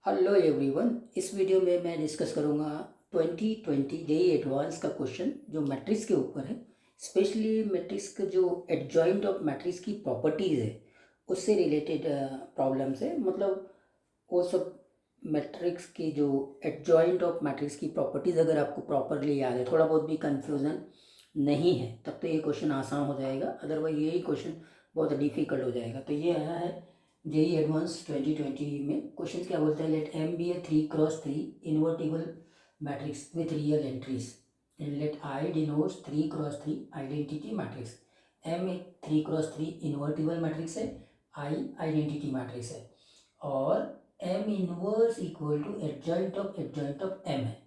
Hello everyone. इस video में मैं डिस्कस करूंगा 2020 जेईई एडवांस का क्वेश्चन जो मैट्रिक्स के ऊपर है। स्पेशली मैट्रिक्स का जो एडजॉइंट ऑफ मैट्रिक्स की प्रॉपर्टीज़ है उससे रिलेटेड प्रॉब्लम्स है। मतलब वो सब मैट्रिक्स की जो एडजॉइंट ऑफ मैट्रिक्स की प्रॉपर्टीज़ अगर आपको प्रॉपरली याद है, थोड़ा बहुत भी कन्फ्यूज़न नहीं है, तब तो ये क्वेश्चन आसान हो जाएगा। अदरवाइज यही क्वेश्चन बहुत डिफ़िकल्ट हो जाएगा। तो ये आया है जेईई एडवांस 2020 में। क्वेश्चन क्या बोलता है, let M be a 3x3 invertible matrix with real entries and let I denotes 3x3 identity matrix. M एक 3x3 इन्वर्टिबल मैट्रिक्स है, आई आइडेंटिटी मैट्रिक्स है, और M inverse equal to adjoint of M है।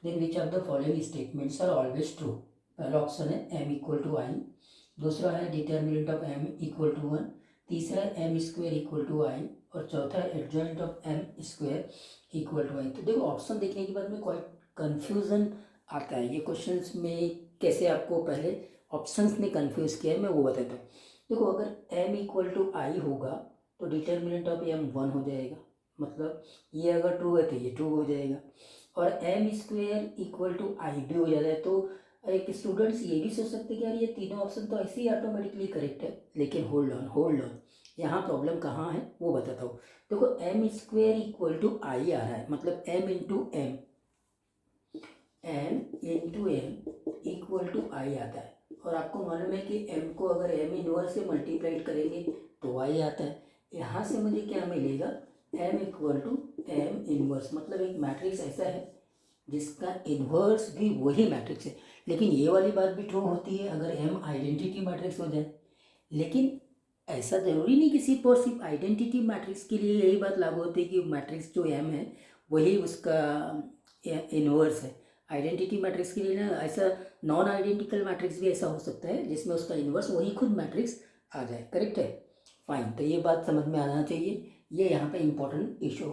Then which of the following statements are always true. पहला option है M equal to I, दूसरा है determinant of M equal to 1, तीसरा है M square equal to I, और चौथा है adjoint of M square equal to I. तो देखो, ऑप्शन देखने के बाद में कोई कन्फ्यूज़न आता है। ये क्वेश्चंस में कैसे आपको पहले ऑप्शंस में कन्फ्यूज़ किया है मैं वो बताता हूँ। देखो, अगर एम इक्वल टू आई होगा तो डिटर्मिनेंट ऑफ एम 1 हो जाएगा, मतलब ये अगर ट्रू है तो ये ट्रू हो जाएगा, और एम स्क्वेयर इक्वल टू आई भी हो जाता है। तो एक स्टूडेंट्स ये भी सोच सकते हैं कि यार ये तीनों ऑप्शन तो ऐसे ही ऑटोमेटिकली करेक्ट है, लेकिन होल्ड ऑन, यहाँ प्रॉब्लम कहाँ है वो बताता हूँ। देखो, एम स्क्वेयर इक्वल टू आई आ रहा है, मतलब एम इक्वल टू आई आता है, और आपको मालूम है कि एम को अगर एम इनवर्स से मल्टीप्लाइड करेंगे तो आई आता है। यहाँ से मुझे क्या मिलेगा, M equal to M inverse, मतलब एक मैट्रिक्स ऐसा है जिसका इन्वर्स भी वही मैट्रिक्स है। लेकिन ये वाली बात भी ट्रू होती है अगर एम आइडेंटिटी मैट्रिक्स हो जाए, लेकिन ऐसा ज़रूरी नहीं कि सिर्फ आइडेंटिटी मैट्रिक्स के लिए यही बात लागू होती है कि मैट्रिक्स जो एम है वही उसका इन्वर्स है। आइडेंटिटी मैट्रिक्स के लिए ना, ऐसा नॉन आइडेंटिकल मैट्रिक्स भी ऐसा हो सकता है जिसमें उसका इन्वर्स वही खुद मैट्रिक्स आ जाए। करेक्ट है, फाइन। तो ये बात समझ में आना चाहिए, ये यहाँ पे इम्पोर्टेंट इशू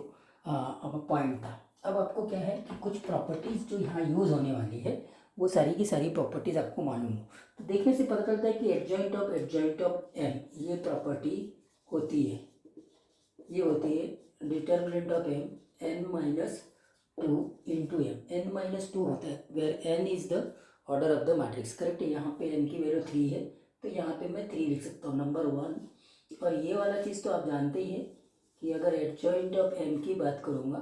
पॉइंट था। अब आपको क्या है कि कुछ प्रॉपर्टीज़ जो यहाँ यूज़ होने वाली है वो सारी की सारी प्रॉपर्टीज़ आपको मालूम हो। तो देखने से पता चलता है कि एडजॉइंट ऑफ एम ये प्रॉपर्टी होती है, ये होती है determinant of M N minus two into M. N minus two होता है where N is the order of the matrix. Correct है, यहाँ पे एन की वैल्यू 3 है तो यहाँ पे मैं 3 लिख सकता हूँ, नंबर 1। और ये वाला चीज़ तो आप जानते ही हैं कि अगर एडजॉइंट ऑफ एम की बात करूँगा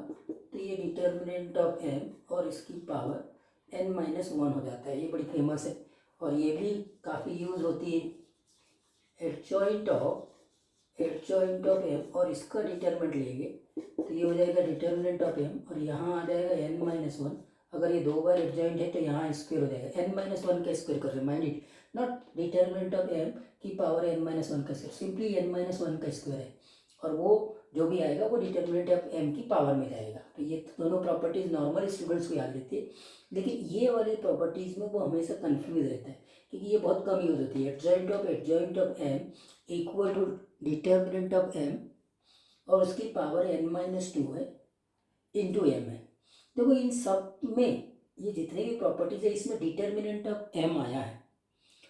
तो ये डिटर्मिनेंट ऑफ एम और इसकी पावर एन माइनस 1 हो जाता है। ये बड़ी फेमस है और ये भी काफ़ी यूज़ होती है। एडजॉइंट ऑफ एम और इसका डिटर्मिनेंट लेंगे तो ये हो जाएगा डिटर्मिनेंट ऑफ एम, और यहाँ आ जाएगा एन माइनस 1। अगर ये दो बार एडजॉइंट है तो यहाँ स्क्वेयर हो जाएगा, एन माइनस 1 का स्क्वेयर कर, remind it, not determinant of M की पावर एन माइनस 1 का स्क्वेयर, सिंपली एन माइनस 1 का स्क्वेयर है, और वो जो भी आएगा वो डिटर्मिनेंट ऑफ एम की पावर में जाएगा। तो ये दोनों प्रॉपर्टीज़ नॉर्मल स्टूडेंट्स को याद रहती है, लेकिन ये वाली प्रॉपर्टीज़ में वो हमेशा कन्फ्यूज रहता है क्योंकि ये बहुत कम यूज़ होती है। Adjoint of M equal to determinant of M और उसकी पावर एन माइनस 2 है इंटू एम है। देखो, इन सब में ये जितने भी प्रॉपर्टीज है इसमें डिटर्मिनेंट ऑफ एम आया है।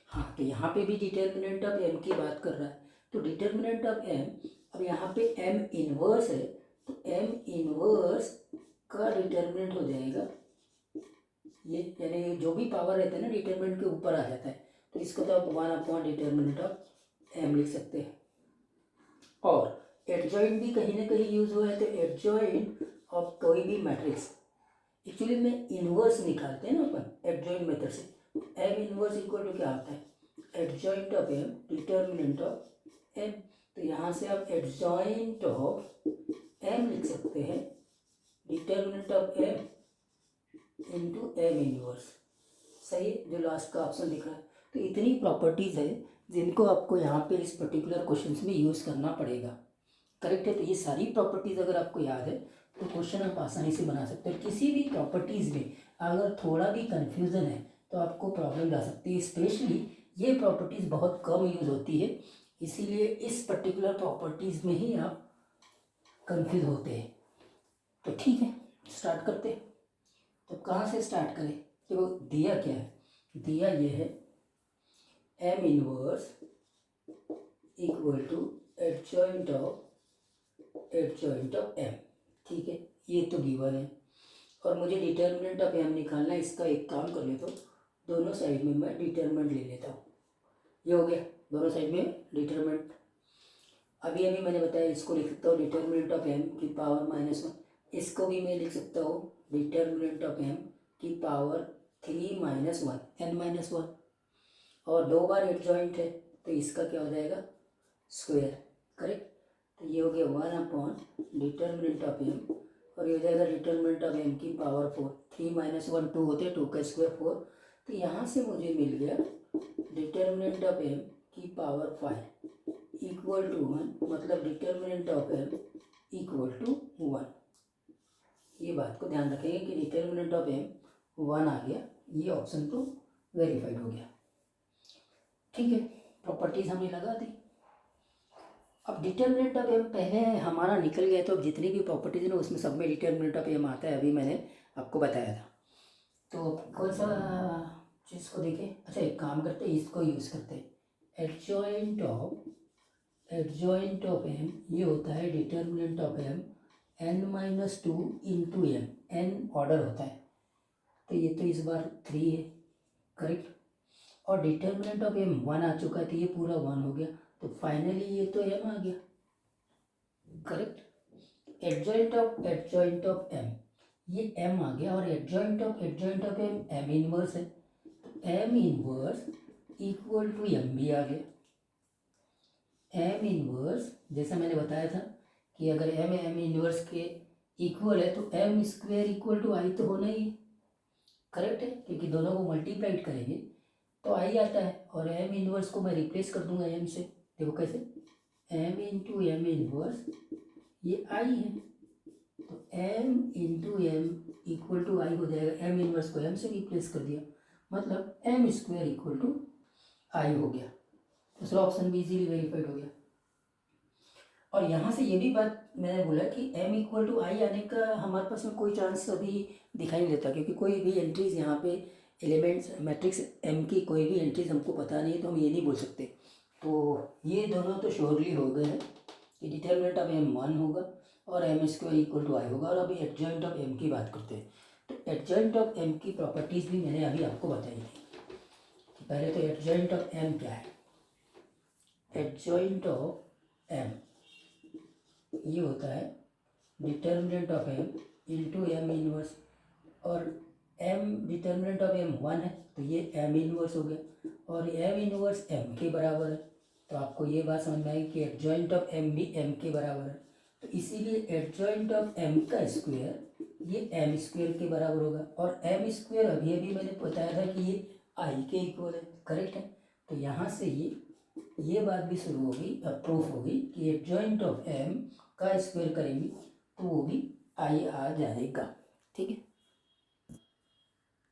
हाँ, तो यहाँ पे भी डिटर्मिनेंट ऑफ एम की बात कर रहा है, तो डिटर्मिनेंट ऑफ एम, अब यहाँ पे एम इनवर्स है तो एम इनवर्स का डिटर्मिनेंट हो जाएगा ये, यानी जो भी पावर रहता है ना डिटर्मिनेंट के ऊपर आ जाता है, तो इसको तो आप 1 अपॉन डिटर्मिनेंट ऑफ एम लिख सकते हैं। और एडजॉइंट भी कहीं ना कहीं यूज हुआ है, तो एडजॉइंट ऑफ कोई भी मैट्रिक्स एक्चुअली में इनवर्स निकालते हैं ना अपन एडजॉइंट मेथड से, एम इनवर्स इक्वल टू क्या होता है, adjoint of M determinant of M. तो यहाँ से आप एडजॉइंट ऑफ एम लिख सकते हैं determinant of M into M inverse. सही है, जो लास्ट का ऑप्शन दिख रहा है। तो इतनी प्रॉपर्टीज़ है जिनको आपको यहाँ पे इस पर्टिकुलर क्वेश्चन में यूज़ करना पड़ेगा। करेक्ट है, तो ये सारी प्रॉपर्टीज़ अगर आपको याद है तो क्वेश्चन आप आसानी से बना सकते हैं। किसी भी प्रॉपर्टीज़ में अगर थोड़ा भी कन्फ्यूज़न है तो आपको प्रॉब्लम आ सकती है। स्पेशली ये प्रॉपर्टीज़ बहुत कम यूज़ होती है, इसीलिए इस पर्टिकुलर प्रॉपर्टीज़ में ही आप कन्फ्यूज़ होते हैं। तो ठीक है, स्टार्ट करते हैं। तो कहाँ से स्टार्ट करें, देखो दिया क्या है, दिया ये है M inverse equal to adjoint of M. ठीक है, गिवन है और मुझे डिटर्मिनेंट ऑफ एम निकालना है। इसका एक काम कर लेता हूँ, दोनों साइड में मैं डिटर्मिनेंट ले लेता हूँ। ये हो गया, दोनों साइड में डिटर्मिनेंट। अभी अभी मैंने बताया इसको लिख सकता हूँ डिटर्मिनेंट ऑफ एम की पावर -1। इसको भी मैं लिख सकता हूँ डिटर्मिनेंट ऑफ एम की पावर 3 - 1 n-1। और दो बार एडजॉइंट है तो इसका क्या हो जाएगा, स्क्वायर। करेक्ट। तो ये हो गया 1 डिटर्मिनेंट ऑफ एम और ये हो जाएगा डिटर्मिनेंट ऑफ एम की पावर 4। 3 - 1 2 होते हैं, 2 का स्क्वायर 4। तो यहाँ से मुझे मिल गया डिटर्मिनेंट ऑफ एम की पावर 5 इक्वल टू 1, मतलब determinant of M equal to 1। ये बात को ध्यान रखेंगे कि डिटर्मिनेंट ऑफ एम 1 आ गया, ये ऑप्शन तो वेरीफाइड हो गया। ठीक है, प्रॉपर्टीज हमने लगा दी। अब डिटर्मिनेंट ऑफ एम पहले हमारा निकल गया, तो अब जितनी भी प्रॉपर्टीज है ना उसमें सब में डिटर्मिनेंट ऑफ एम आता है, अभी मैंने आपको बताया था। तो कौन सा चीज़ को देखें, अच्छा एक काम करते हैं, इसको यूज़ करते हैं। एडजॉइंट ऑफ एम ये होता है determinant of M n-2 into M, n order होता है, तो ये तो इस बार 3 है। करेक्ट। और डिटर्मिनेंट ऑफ एम 1 आ चुका है, तो ये पूरा 1 हो गया, तो फाइनली ये तो एम आ गया। करेक्ट। एडजॉइंट ऑफ एम ये एम आ गया, और adjoint of M M inverse है, तो M inverse equal to M भी आ गया। एम इनवर्स जैसा मैंने बताया था कि अगर एम इनवर्स के इक्वल है तो M square equal to I तो होना ही है। करेक्ट है, क्योंकि दोनों को मल्टीप्लाइड करेंगे तो आई आता है, और एम इनवर्स को मैं रिप्लेस कर दूंगा एम से। देखो कैसे, एम इंटू एम इनवर्स ये आई है, तो M into M equal to I हो जाएगा। एम इनवर्स को एम से रिप्लेस कर दिया, मतलब M square equal to I हो गया। दूसरा ऑप्शन भी इजीली वेरीफाइड हो गया। और यहाँ से ये भी बात मैंने बोला कि m इक्वल टू आई आने का हमारे पास में कोई चांस अभी दिखाई नहीं देता, क्योंकि कोई भी एंट्रीज यहाँ पे एलिमेंट्स मैट्रिक्स m की कोई भी एंट्रीज हमको पता नहीं है, तो हम ये नहीं बोल सकते। तो ये दोनों तो श्योरली हो गए हैं कि डिटर्मिनेंट ऑफ m 1 होगा और एम स्क्वायर इक्वल टू आई होगा। और अभी एडजॉइंट ऑफ m की बात करते हैं, तो एडजॉइंट ऑफ m की प्रॉपर्टीज़ भी मैंने अभी आपको बताई थी। कि पहले तो एडजॉइंट ऑफ m क्या है, एडजॉइंट ऑफ m ये होता है determinant of m into M inverse, और m डिटर्मिनेंट ऑफ m 1 है तो ये m इनवर्स हो गया, और m इनवर्स m के बराबर है। तो आपको ये बात समझ में आएगी कि एडजॉइंट ऑफ m भी m के बराबर है, तो इसीलिए एडजॉइंट ऑफ m का स्क्वायर ये m स्क्वायर के बराबर होगा। और m स्क्वायर अभी अभी मैंने बताया था कि ये i के इक्वल है। करेक्ट है, तो यहाँ से ये बात भी शुरू होगी, प्रूफ होगी कि एडजॉइंट ऑफ m का स्क्वायर करेंगे तो वो भी आई आ जाएगा। ठीक है।